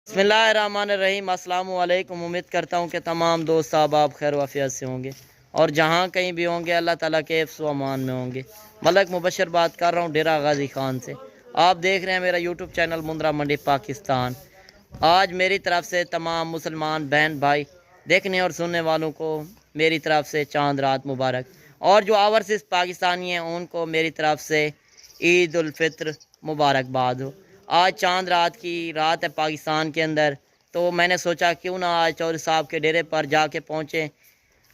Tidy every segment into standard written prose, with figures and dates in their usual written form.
बिस्मिल्लाहिर्रहमानिर्रहीम। अस्सलाम वालेकुम। उम्मीद करता हूँ कि तमाम दोस्त आप खैर वाफियत से होंगे और जहाँ कहीं भी होंगे अल्लाह ताला के हिफ्ज़ व अमान में होंगे। मलक मुबशर बात कर रहा हूँ डेरा गाजी खान से। आप देख रहे हैं मेरा यूट्यूब चैनल मुंद्रा मंडी पाकिस्तान। आज मेरी तरफ से तमाम मुसलमान बहन भाई देखने और सुनने वालों को मेरी तरफ से चांद रात मुबारक, और जो ओवरसीज़ पाकिस्तानी हैं उनको मेरी तरफ से ईद उल फित्र मुबारकबाद हो। आज चांद रात की रात है पाकिस्तान के अंदर, तो मैंने सोचा क्यों ना आज चौधरी साहब के डेरे पर जाके पहुँचे।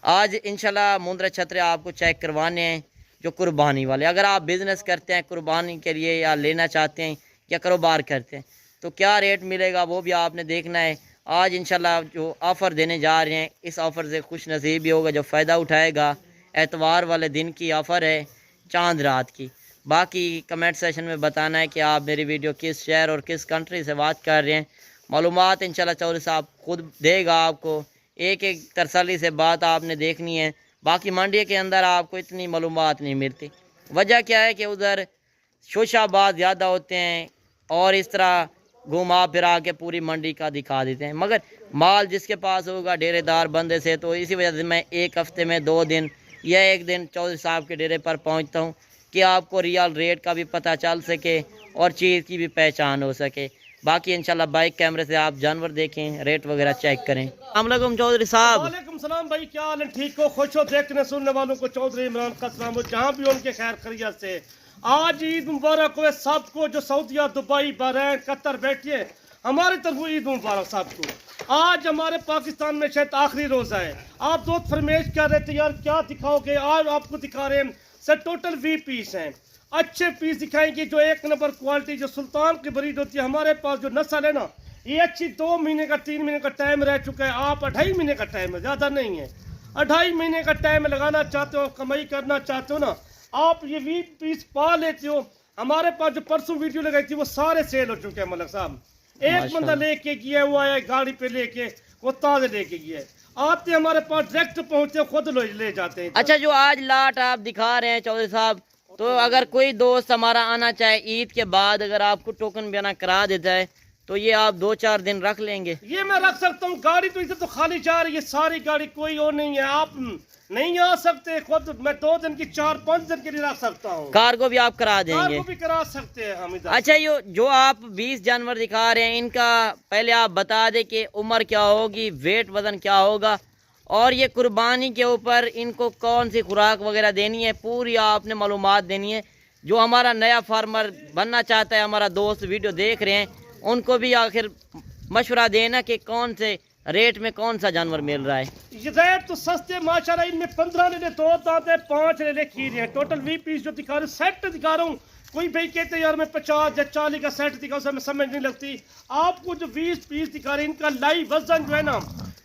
आज इंशाल्लाह मुंद्रा छतरे आपको चेक करवाने हैं जो कुर्बानी वाले। अगर आप बिज़नेस करते हैं कुर्बानी के लिए या लेना चाहते हैं या कारोबार करते हैं तो क्या रेट मिलेगा वो भी आपने देखना है। आज इंशाल्लाह जो ऑफ़र देने जा रहे हैं इस ऑफ़र से खुश नसीब भी होगा जो फ़ायदा उठाएगा। एतवार वाले दिन की ऑफ़र है चांद रात की। बाकी कमेंट सेशन में बताना है कि आप मेरी वीडियो किस शहर और किस कंट्री से बात कर रहे हैं। मालूमात इंशाल्लाह चौधरी साहब खुद देगा आपको, एक एक तरसली से बात आपने देखनी है। बाकी मंडी के अंदर आपको इतनी मालूमात नहीं मिलती। वजह क्या है कि उधर शोशाबाज ज़्यादा होते हैं और इस तरह घुमा फिरा के पूरी मंडी का दिखा देते हैं, मगर माल जिसके पास होगा डेरेदार बंदे से, तो इसी वजह से मैं एक हफ़्ते में 2 दिन या 1 दिन चौधरी साहब के डेरे पर पहुंचता हूं कि आपको रियल रेट का भी पता चल सके और चीज़ की भी पहचान हो सके। बाकी इंशाल्लाह बाइक कैमरे से आप जानवर देखें, रेट वगैरह चेक करें। अस्सलाम वालेकुम चौधरी साहब। वालेकुम सलाम भाई, क्या हाल है? ठीक हो? खुश हो? देखने सुनने वालों को चौधरी इमरान का सलाम हो, जहाँ भी उनके खैर खैरियत से। आज ईद मुबारक हो सबको जो सऊदीया, दुबई, बहरैन, कतर बैठिए, हमारी तरफ ईद मुबारक सबको। आज हमारे पाकिस्तान में शायद आखिरी रोज़ा है। आप दोस्त फरमाइश कर रहे थे यार क्या दिखाओगे, आज आपको दिखा रहे हैं। सर टोटल 20 पीस हैं, अच्छे पीस दिखाएंगे जो 1 नंबर क्वालिटी, जो सुल्तान की ब्रीड होती है। हमारे पास जो नस्ल है ना ये अच्छी 2 महीने का 3 महीने का टाइम रह चुका है। आप 2.5 महीने का टाइम है, ज़्यादा नहीं है। 2.5 महीने का टाइम लगाना चाहते हो, कमाई करना चाहते हो ना, आप ये 20 पीस पा लेते हो। हमारे पास जो परसों वीडियो लगाई थी वो सारे सेल हो चुके हैं। मलक साहब एक बंदा लेके गया हुआ है, गाड़ी पे लेके वो ताज़े लेके गया है। आते हमारे पास डायरेक्ट पहुंचते खुद ले जाते हैं। अच्छा, जो आज लाट आप दिखा रहे हैं चौधरी साहब, तो अगर कोई दोस्त हमारा आना चाहे ईद के बाद, अगर आपको टोकन बयाना करा देता है तो ये आप 2-4 दिन रख लेंगे? ये मैं रख सकता हूँ। गाड़ी तो इधर तो खाली जा रही है, सारी गाड़ी कोई और नहीं है। आप नहीं आ सकते खुद, मैं 2 दिन की 4-5 दिन के लिए रख सकता हूँ। कार्गो भी आप करा देंगे? कार्गो भी करा सकते हैं हम इधर। अच्छा, ये जो आप 20 जानवर दिखा रहे हैं इनका पहले आप बता दें कि उम्र क्या होगी, वेट वजन क्या होगा, और ये कुर्बानी के ऊपर इनको कौन सी खुराक वगैरह देनी है, पूरी आपने मालूमात देनी है। जो हमारा नया फार्मर बनना चाहता है, हमारा दोस्त वीडियो देख रहे हैं, उनको भी आखिर मशवरा देना कि कौन से रेट में कौन सा जानवर मिल रहा है। ये रेट तो सस्ते माशाल्लाह। इनमें 15 ले ले, 2 दांत है, 5 ले ले खीर है। टोटल 20 पीस जो दिखा रहे, सेट दिखा रहा हूँ। कोई भाई कहते हैं यार मैं 50 या 40 का सेट दिखा, उसमें समझ नहीं लगती। आपको जो 20 पीस दिखा रहे हैं इनका लाइव वजन जो है ना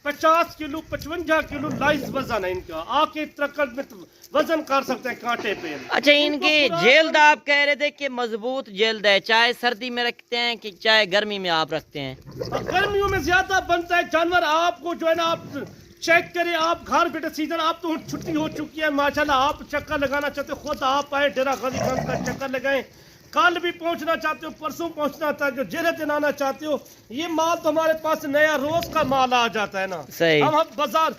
50 किलो 55 किलो लाइव वजन है इनका। आके ट्रक में वजन कर सकते हैं कांटे पे। अच्छा, इनकी जेल्द आप कह रहे थे कि मजबूत जेल्द है, चाहे सर्दी में रखते हैं कि चाहे गर्मी में आप रखते हैं? गर्मियों में ज्यादा बनता है जानवर। आपको जो है ना आप चेक करें, आप घर बैठे सीजन, आप तो छुट्टी हो चुकी है माशाल्लाह। आप चक्कर लगाना चाहते हो खुद आप आए डेरा गाजी खान का चक्कर लगाएं। कल भी पहुंचना चाहते हो, परसों पहुंचना चाहते हो, जिले दिन आना चाहते हो, ये माल तो हमारे पास नया रोज का माल आ जाता है ना। सही। हम बाजार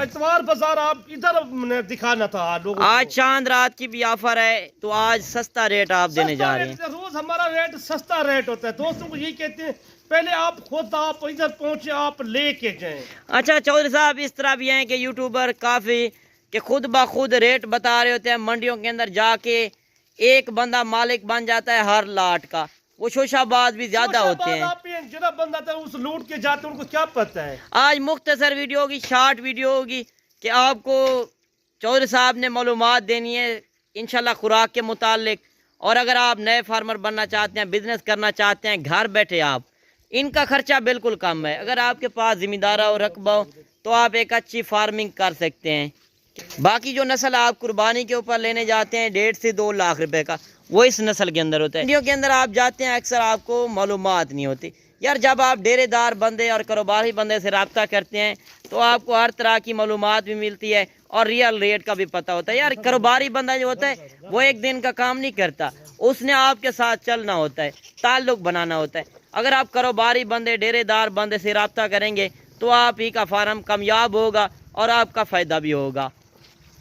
इतवार बाजार आप इधर दिखाना था लोगों को। आज चांद रात की भी ऑफर है तो आज सस्ता रेट आप देने जा रहे हैं। रोज हमारा रेट सस्ता रेट होता है। दोस्तों को यही कहते हैं पहले आप खुद आप इधर पहुंचे, आप लेके जाएं। अच्छा चौधरी साहब, इस तरह भी हैं कि यूट्यूबर काफ़ी कि खुद ब खुद रेट बता रहे होते हैं। मंडियों के अंदर जाके एक बंदा मालिक बन जाता है हर लाट का। वो शोशाबाज भी ज्यादा होते हैं। जरा बंदा था उस लूट के जाते, उनको क्या पता है। आज मुख्तसर वीडियो होगी, शॉर्ट वीडियो होगी कि आपको चौधरी साहब ने मालूमात देनी है इंशाल्लाह खुराक के मुतालिक। और अगर आप नए फार्मर बनना चाहते हैं, बिजनेस करना चाहते हैं, घर बैठे आप, इनका खर्चा बिल्कुल कम है। अगर आपके पास जिम्मेदार हो, रकबा हो, तो आप एक अच्छी फार्मिंग कर सकते हैं। बाकी जो नस्ल आप कुर्बानी के ऊपर लेने जाते हैं 1.5 से 2 लाख रुपए का, वो इस नस्ल के अंदर होता है। इंडिया के अंदर आप जाते हैं अक्सर आपको मालूमात नहीं होती यार। जब आप डेरेदार बंदे और कारोबारी बंदे से रब्ता करते हैं तो आपको हर तरह की मालूमात भी मिलती है और रियल रेट का भी पता होता है। यार कारोबारी बंदा जो होता है वो एक दिन का काम नहीं करता, उसने आपके साथ चलना होता है, ताल्लुक बनाना होता है। अगर आप कारोबारी बंदे, डेरेदार बंदे से रब्ता करेंगे तो आप ही का फार्म कामयाब होगा और आपका फ़ायदा भी होगा।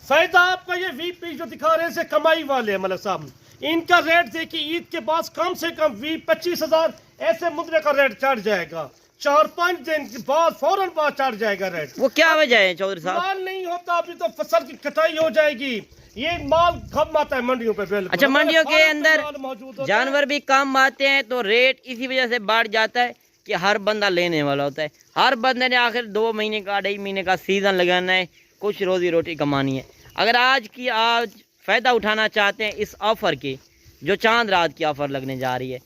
फायदा आपका ये वीपी जो दिखा रहे हैं से कमाई वाले हैं मलक साहब, इनका रेट देखिए ईद के बाद कम से कम 20-25 हज़ार ऐसे मुद्रे का रेट चढ़ जाएगा। 4-5 दिन के बाद फौरन बाद चढ़ जाएगा रेट। वो क्या वजह है चौधरी साहब? माल नहीं होता, अभी तो फसल की कटाई हो जाएगी, ये माल कम आता है मंडियों पे। बिल्कुल। अच्छा, मंडियों के अंदर जानवर भी भी कम आते हैं तो रेट इसी वजह से बढ़ जाता है कि हर बंदा लेने वाला होता है। हर बंदे ने आखिर 2 महीने का 2.5 महीने का सीज़न लगाना है, कुछ रोज़ी रोटी कमानी है। अगर आज फ़ायदा उठाना चाहते हैं इस ऑफ़र के, जो चांद रात की ऑफ़र लगने जा रही है,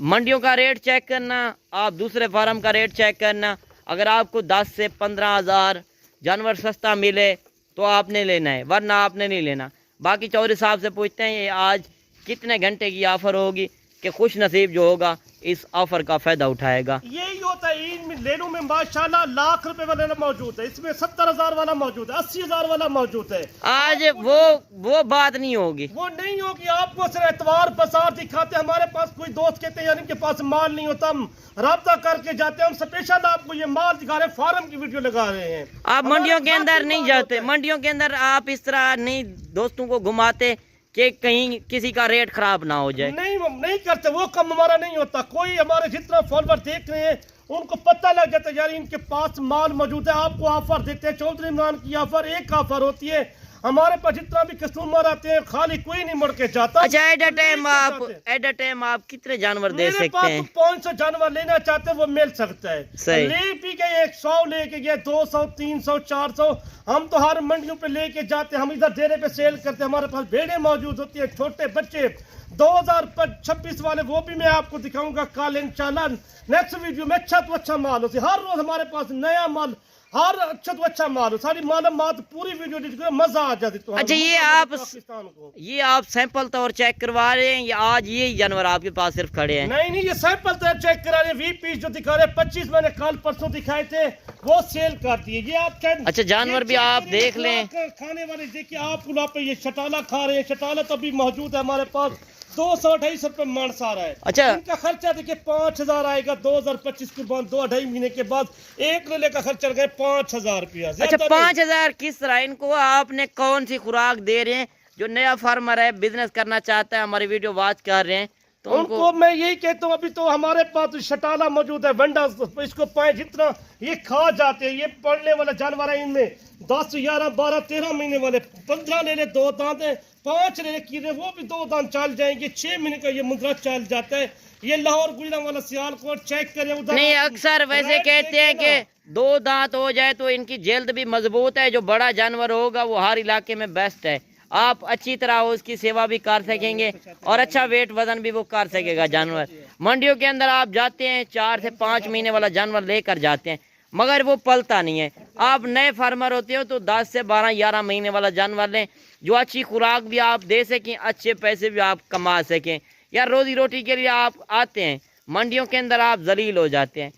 मंडियों का रेट चेक करना, आप दूसरे फार्म का रेट चेक करना। अगर आपको 10 से 15 हज़ार जानवर सस्ता मिले तो आपने लेना है, वरना आपने नहीं लेना। बाकी चौधरी साहब से पूछते हैं ये आज कितने घंटे की ऑफ़र होगी कि खुश नसीब जो होगा इस ऑफ़र का फ़ायदा उठाएगा। यही होता है ईद में लेनों में माशाल्लाह लाख रुपए वाला मौजूद है, इसमें 70 हज़ार वाला मौजूद है, 80 हज़ार वाला मौजूद है। आज वो बात नहीं होगी, वो नहीं होगी। आपको सिर्फ एतवार बाजार दिखाते, हमारे पास कोई दोस्त कहते हैं यार इनके पास माल नहीं होता, हम राब्ता करके जाते हैं, हम स्पेशल आपको ये माल दिखा रहे हैं, फार्म की वीडियो लगा रहे हैं। आप मंडियों के अंदर नहीं जाते, मंडियों के अंदर आप इस तरह नहीं दोस्तों को घुमाते कि कहीं किसी का रेट खराब ना हो जाए। नहीं करते, वो कम हमारा नहीं होता। कोई हमारे जितना फॉलोअर देख रहे हैं उनको पता लग जाता है यार इनके पास माल मौजूद है। आपको ऑफर देते हैं, चौधरी इमरान की ऑफर एक ऑफर होती है। हमारे पास जितना भी कस्टमर आते हैं खाली कोई नहीं मुड़ के जाता। अच्छा, एट अ टाइम आप कितने जानवर दे सकते हैं? 500 जानवर लेना चाहते हैं वो मिल सकता है। सही। ले भी गए 100 लेके गए, 200, 300, 400। हम तो हर मंडियों पे लेके जाते हैं, हम इधर डेरे पे सेल करते हैं। हमारे पास भेड़े मौजूद होती है, छोटे बच्चे 2026 वाले, वो भी मैं आपको दिखाऊंगा कल इंशाल्लाह नेक्स्ट वीडियो में। अच्छा तो अच्छा माल होती है, हर रोज हमारे पास नया माल, हर अच्छा तो अच्छा माल हो। सारी मालूम पूरी वीडियो देखो, मजा आ जाती। तो अच्छा, ये आप सैंपल तौर चेक करवा रहे हैं या आज ये जानवर आपके पास सिर्फ खड़े हैं? नहीं, ये सैंपल तौर चेक करा रहे हैं। 20 पीस जो दिखा रहे हैं, 25 मैंने कल परसों दिखाए थे, वो सेल कर दिए। ये आप अच्छा, जानवर भी आप देख लें। खाने वाले देखिए, आप पे ये शटाला खा रहे हैं, शटाला तो भी मौजूद है हमारे पास। 200-250 रुपए मांस आ रहा है। अच्छा, इनका खर्चा देखिए 5000 आएगा 2025 के बाद, 2-2.5 महीने के बाद एक लेले का खर्चा गए 5000 रुपया। अच्छा, 5000 किस तरह? इनको आपने कौन सी खुराक दे रहे हैं? जो नया फार्मर है, बिजनेस करना चाहता है, हमारी वीडियो वॉच कर रहे हैं, तो उनको मैं यही कहता हूँ, अभी तो हमारे पास शटाला मौजूद है, वंडा, इसको पाए जितना ये खा जाते हैं। ये पड़ने वाला जानवर है, इनमें 10, 11, 12, 13 महीने वाले 15 ले ले, 2 दांत है, 5 ले ले कीड़े, वो भी 2 दांत चल जाएंगे। 6 महीने का ये मुद्रा चल जाता है। ये लाहौर गुजरा वाला सियालकोट चेक करें उधर। नहीं, अक्सर वैसे कहते हैं कि 2 दांत हो जाए तो इनकी जल्द भी मजबूत है। जो बड़ा जानवर होगा वो हर इलाके में बेस्ट है। आप अच्छी तरह उसकी सेवा भी कर सकेंगे और अच्छा वेट वजन भी वो कर सकेगा जानवर। मंडियों के अंदर आप जाते हैं 4 से 5 महीने वाला जानवर लेकर जाते हैं, मगर वो पलता नहीं है। आप नए फार्मर होते हो तो 10 से 12, 11 महीने वाला जानवर लें, जो अच्छी खुराक भी आप दे सकें, अच्छे पैसे भी आप कमा सकें। या रोजी रोटी के लिए आप आते हैं, मंडियों के अंदर आप जलील हो जाते हैं,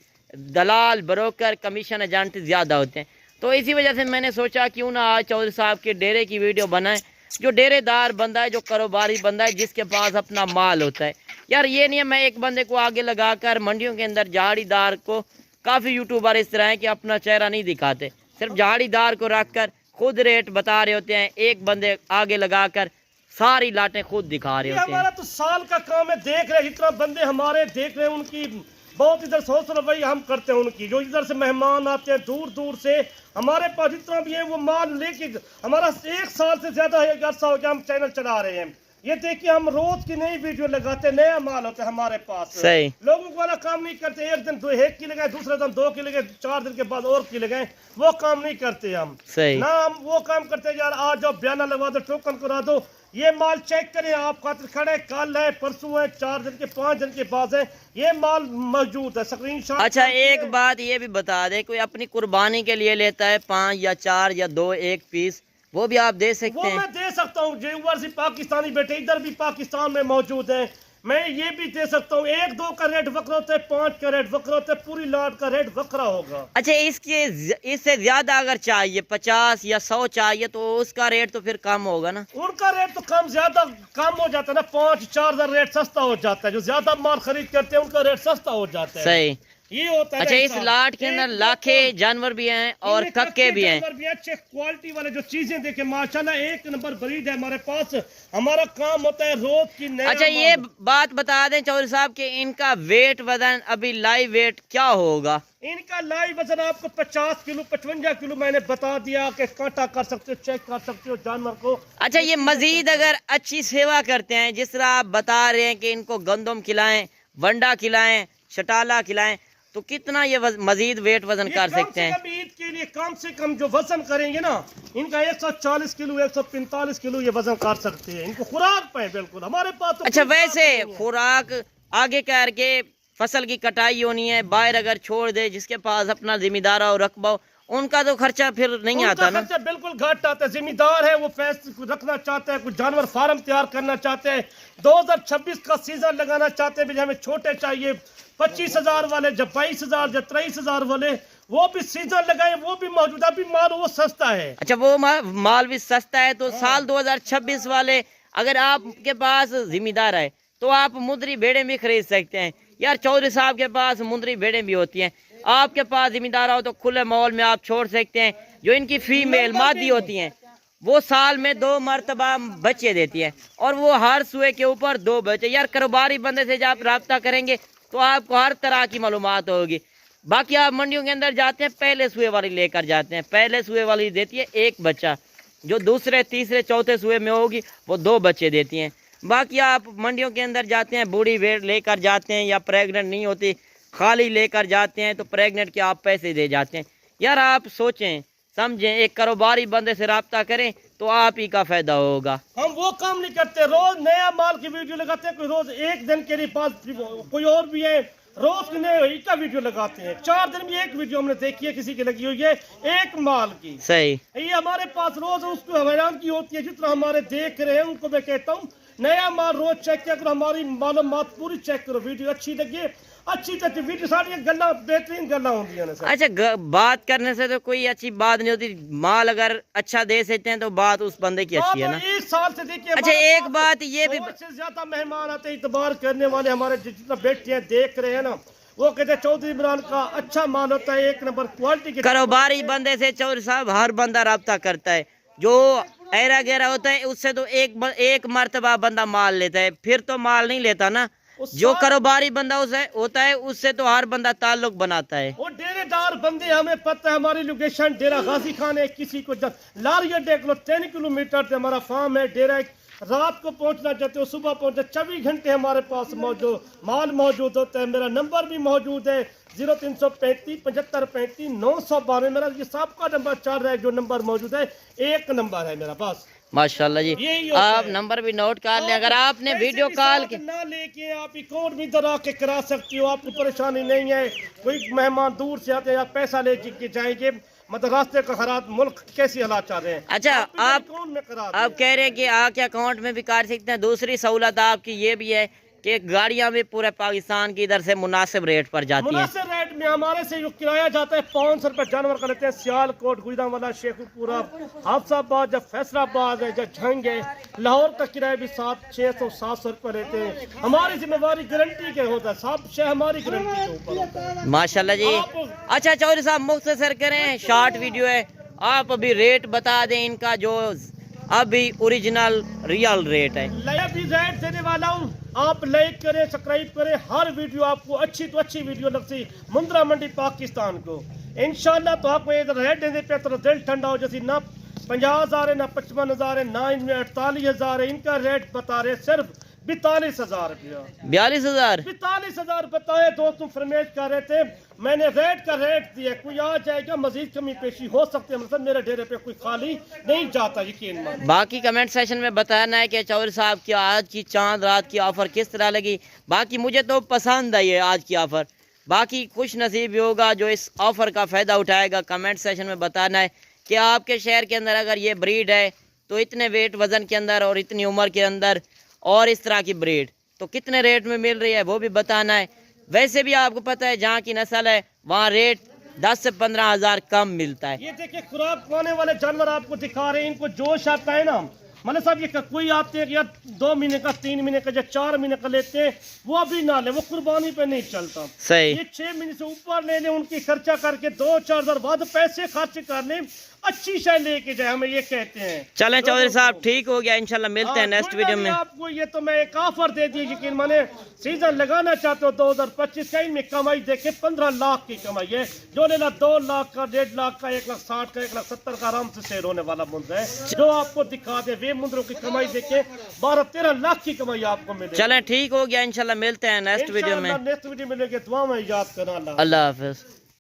दलाल, ब्रोकर, कमीशन एजेंट ज़्यादा होते हैं। तो इसी वजह से मैंने सोचा क्यों ना आज चौधरी साहब के डेरे की वीडियो बनाएं। जो डेरेदार बंदा है, जो कारोबारी बंदा है, जिसके पास अपना माल होता है। यार ये नहीं है मैं एक बंदे को आगे लगाकर मंडियों के अंदर झाड़ीदार को, काफ़ी यूट्यूबर इस तरह है कि अपना चेहरा नहीं दिखाते, सिर्फ झाड़ीदार को रखकर खुद रेट बता रहे होते हैं, एक बंदे आगे लगाकर सारी लाटें खुद दिखा रहे होते हैं। हमारा तो साल का काम है, देख रहे जितना बंदे हमारे देख रहे हैं, उनकी बहुत इधर सोच रवैया हम करते हैं उनकी। जो इधर से मेहमान आते हैं दूर दूर से, हमारे पास जितना भी है वो माल लेके, हमारा 1 साल से ज्यादा अर्सा हो गया हम चैनल चला रहे हैं। ये देखिए हम रोज की नई वीडियो लगाते हैं, नया माल होता है हमारे पास। सही। लोगों वाला काम नहीं करते, एक दिन 1 की लगाए, दूसरे दिन 2 की लगाए, 4 दिन के बाद और की लगाए, वो काम नहीं करते हम। सही ना हम वो काम करते हैं यार आज जाओ बयाना लगवा दो, टोकन करा दो, ये माल चेक करें आप खातिर खड़े, कल है, परसों है, 4 दिन के 5 दिन के बाद है, ये माल मौजूद है, स्क्रीनशॉट। अच्छा, एक बात ये भी बता दे, कोई अपनी कुर्बानी के लिए लेता है 5 या 4 या 2 1 पीस, वो भी आप दे सकते हैं? वो मैं दे सकता हूँ। जेवर से पाकिस्तानी बैठे इधर भी पाकिस्तान में मौजूद है, मैं ये भी दे सकता हूँ, 1-2 का रेट वक्र होता है, 5 का रेट वक्र होता है, पूरी लाट का रेट वक्रा होगा। अच्छा, इससे ज्यादा अगर चाहिए 50 या 100 चाहिए तो उसका रेट तो फिर कम होगा ना? उनका रेट तो कम ज्यादा कम हो जाता है ना, 5-4 हजार रेट सस्ता हो जाता है। जो ज्यादा माल खरीद करते हैं उनका रेट सस्ता हो जाता है। सही, ये होता है। अच्छा, इस लाट के अंदर लाखे जानवर भी हैं और कक्के भी हैं। भी अच्छे क्वालिटी वाले जो चीजें देखे माशाल्लाह, एक नंबर ब्रीड है हमारे पास। हमारा काम होता है रोज की नया। अच्छा, ये बात बता दें चौधरी साहब कि इनका वेट वजन अभी लाइव वेट क्या होगा? इनका लाइव वजन आपको 50 किलो 55 किलो मैंने बता दिया कि कांटा कर सकते हो, चेक कर सकते हो जानवर को। अच्छा, ये मजीद अगर अच्छी सेवा करते हैं, जिस तरह आप बता रहे हैं कि इनको गंदम खिलाएं, वंडा खिलाएं, शटाला खिलाएं, तो कितना ये मजीद वेट वजन कर सकते हैं? ईद के लिए कम से कम जो वजन करेंगे ना, इनका 140 किलो 145 किलो ये वजन कर सकते हैं। इनको खुराक पे बिल्कुल हमारे पास तो अच्छा, वैसे खुराक आगे करके फसल की कटाई होनी है, बाहर अगर छोड़ दे, जिसके पास अपना जिम्मेदार और रकबा हो, उनका तो खर्चा फिर नहीं आता ना? खर्चा बिल्कुल घट आता है। जिम्मेदार है वो पैसे रखना चाहते हैं, कुछ जानवर फार्म तैयार करना चाहते हैं, 2026 का सीजन लगाना चाहते हैं, हमें छोटे चाहिए 25,000 वाले, जब 22,000 जब 23,000 वाले, वो भी सीजन लगाए, वो भी मौजूदा भी माल वो सस्ता है। अच्छा, वो माल भी सस्ता है, तो साल 2026 वाले अगर आपके पास जिम्मेदार है तो आप मुंदरी भेड़ें भी खरीद सकते हैं। यार, चौधरी साहब के पास मुंदरी भेड़ें भी होती हैं, आपके पास जिम्मेदार हो तो खुले माहौल में आप छोड़ सकते हैं। जो इनकी फीमेल मादी होती हैं वो साल में 2 मरतबा बच्चे देती है और वो हर सुए के ऊपर 2 बच्चे। यार, कारोबारी बंदे से जब आप रब्ता करेंगे तो आपको हर तरह की मालूमात होगी। बाकी आप मंडियों के अंदर जाते हैं, पहले सुए वाली लेकर जाते हैं, पहले सुए वाली देती है 1 बच्चा, जो दूसरे तीसरे चौथे सुए में होगी वो 2 बच्चे देती हैं। बाकी आप मंडियों के अंदर जाते हैं, बूढ़ी भेड़ लेकर जाते हैं या प्रेग्नेंट नहीं होती खाली लेकर जाते हैं, तो प्रेग्नेंट के आप पैसे दे जाते हैं। यार, आप सोचें समझें, एक कारोबारी बंदे से रब्ता करें तो आप ही का फायदा होगा। हम वो काम नहीं करते, रोज नया माल की वीडियो लगाते हैं। कोई रोज एक दिन के लिए पास, कोई और भी है रोज नए का वीडियो लगाते हैं। 4 दिन में एक वीडियो हमने देखी है किसी की लगी हुई है एक माल की। सही, ये हमारे पास रोज उसको हैरान की होती है। जितना हमारे देख रहे हैं उनको मैं कहता हूँ नया माल रोज चेक किया करो, हमारी मालूमात पूरी चेक करो। वीडियो अच्छी लगी, अच्छी तो वीडियो सारी गल्ला बेहतरीन गल्ला होती है ना। अच्छा, बात करने से तो कोई अच्छी बात नहीं होती, माल अगर अच्छा दे सकते हैं तो बात उस बंदे की अच्छी है ना। 1 साल से देखिए। अच्छा, एक बात ये भी, से ज्यादा मेहमान आते हैं, इतबार करने वाले हमारे जितना बैठे हैं देख रहे हैं ना, वो कहते हैं चौधरी इमरान का अच्छा माल होता है, 1 नंबर क्वालिटी के। कारोबारी बंदे से चौधरी साहब हर बंदा रब्ता करता है। जो ऐरा गहरा होता है उससे तो एक मर्तबा बंदा माल लेता है, फिर तो माल नहीं लेता ना। जो कारोबारी बंदा उसे होता है उससे तो हर बंदा ताल्लुक बनाता है। वो डेरेदार बंदे, हमें पता है हमारी लोकेशन डेरा गाजी खान है। किसी को लारिया देख लो, 3 किलोमीटर से हमारा फार्म है। डेरा रात को पहुंचना चाहते हो, सुबह पहुंचे, 24 घंटे हमारे पास मौजूद माल मौजूद होता है। मेरा नंबर भी मौजूद है 0335 75 35 912। मेरा ये सबका नंबर चल रहा है, जो नंबर मौजूद है 1 नंबर है मेरा पास। माशाल्लाह जी, आप नंबर भी नोट कर लें। अगर आपने वीडियो कॉल ना लेके आप अकाउंट भी इधर आके करा सकती हो, आपको परेशानी नहीं है। कोई मेहमान दूर से आते हैं, आप पैसा ले के जाएंगे, मतलब रास्ते का खराब मुल्क कैसी हालात चाह रहे हैं। अच्छा, आप कह रहे हैं कि आके अकाउंट में भी कर सकते हैं। दूसरी सहूलत आपकी ये भी है कि गाड़ियां भी पूरे पाकिस्तान की इधर से मुनासिब रेट पर जाती हैं। मुनासिब रेट में हमारे से जो किराया जाता है 500 रुपए जानवर का लेते हैं। सियालकोट, गुजरांवाला, शेखुपुरा, हाफसाबाद, जब फैसलाबाद है, जब झंग है, लाहौर का किराया भी 600-700 रुपए लेते हैं। हमारी जिम्मेवारी गारंटी के होता है, सब शे हमारी गारंटी के ऊपर होता है। माशाल्लाह जी। अच्छा चौधरी साहब, मुख्तसर करें, शॉर्ट वीडियो है, आप अभी रेट बता दें इनका, जो अभी ओरिजिनल रियल रेट है। भी रेट देने वाला हूँ, आप लाइक करें, सब्सक्राइब करें। हर वीडियो आपको अच्छी तो अच्छी वीडियो लगती मुंद्रा मंडी पाकिस्तान को इंशाल्लाह। तो आपको ये रेट देने पे तो दिल ठंडा हो, जैसी ना 50,000 है, ना 55,000 है, ना इनमें 48,000 है। इनका रेट बता रहे सिर्फ 42,000 रुपया। 42,000 42,000 बताए। दोस्त तुम फरमेश कर रहे थे, मैंने रेट का रेट दिया। कोई आ जाएगा, मजीद कमी पेशी हो सकती है, मतलब मेरे डेरे पे कोई खाली नहीं जाता, यकीन मानिए। बाकी कमेंट सेशन में बताना है कि चौधरी साहब की आज की चांद रात की ऑफर किस तरह लगी। बाकी मुझे तो पसंद आई है आज की ऑफर। बाकी खुश नसीब होगा जो इस ऑफर का फ़ायदा उठाएगा। कमेंट सेशन में बताना है कि आपके शहर के अंदर अगर ये ब्रीड है तो इतने वेट वज़न के अंदर और इतनी उम्र के अंदर और इस तरह की ब्रीड तो कितने रेट में मिल रही है वो भी बताना है। वैसे भी आपको पता है जहाँ की नस्ल है वहाँ रेट 10 से 15 हज़ार कम मिलता है। ये देखिए खुराक पाने वाले जानवर आपको दिखा रहे हैं, इनको जोश आता है ना। मतलब साहब ये कोई आते हैं कि यार 2 महीने का 3 महीने का या 4 महीने का लेते हैं, वो अभी ना ले, वो कुर्बानी पे नहीं चलता। सही। ये 6 महीने से ऊपर ले ले, उनकी खर्चा करके 2-4 हज़ार बाद पैसे खर्च कर ले, अच्छी शाय लेके जाए, हमें ये कहते हैं। चलें चौधरी साहब, ठीक हो गया, इंशाल्लाह मिलते हैं नेक्स्ट वीडियो में। आपको ये तो मैं एक ऑफर दे दी, यकीन माने सीजन लगाना चाहते हो 2025 का, इनमें कमाई देखे 15 लाख की कमाई है। जो लेना 2 लाख का, 1.5 लाख का, 1,60,000 का, 1,70,000 का आराम से सेल होने वाला मुंद्र है। जो आपको दिखा दे वे मुंद्रों की कमाई देखे 12-13 लाख की कमाई आपको मिले। चलें ठीक हो गया, इंशाल्लाह मिलते हैं नेक्स्ट वीडियो में। नेक्स्ट वीडियो मिलेंगे, दुआ में याद करना। अल्लाह हाफिज।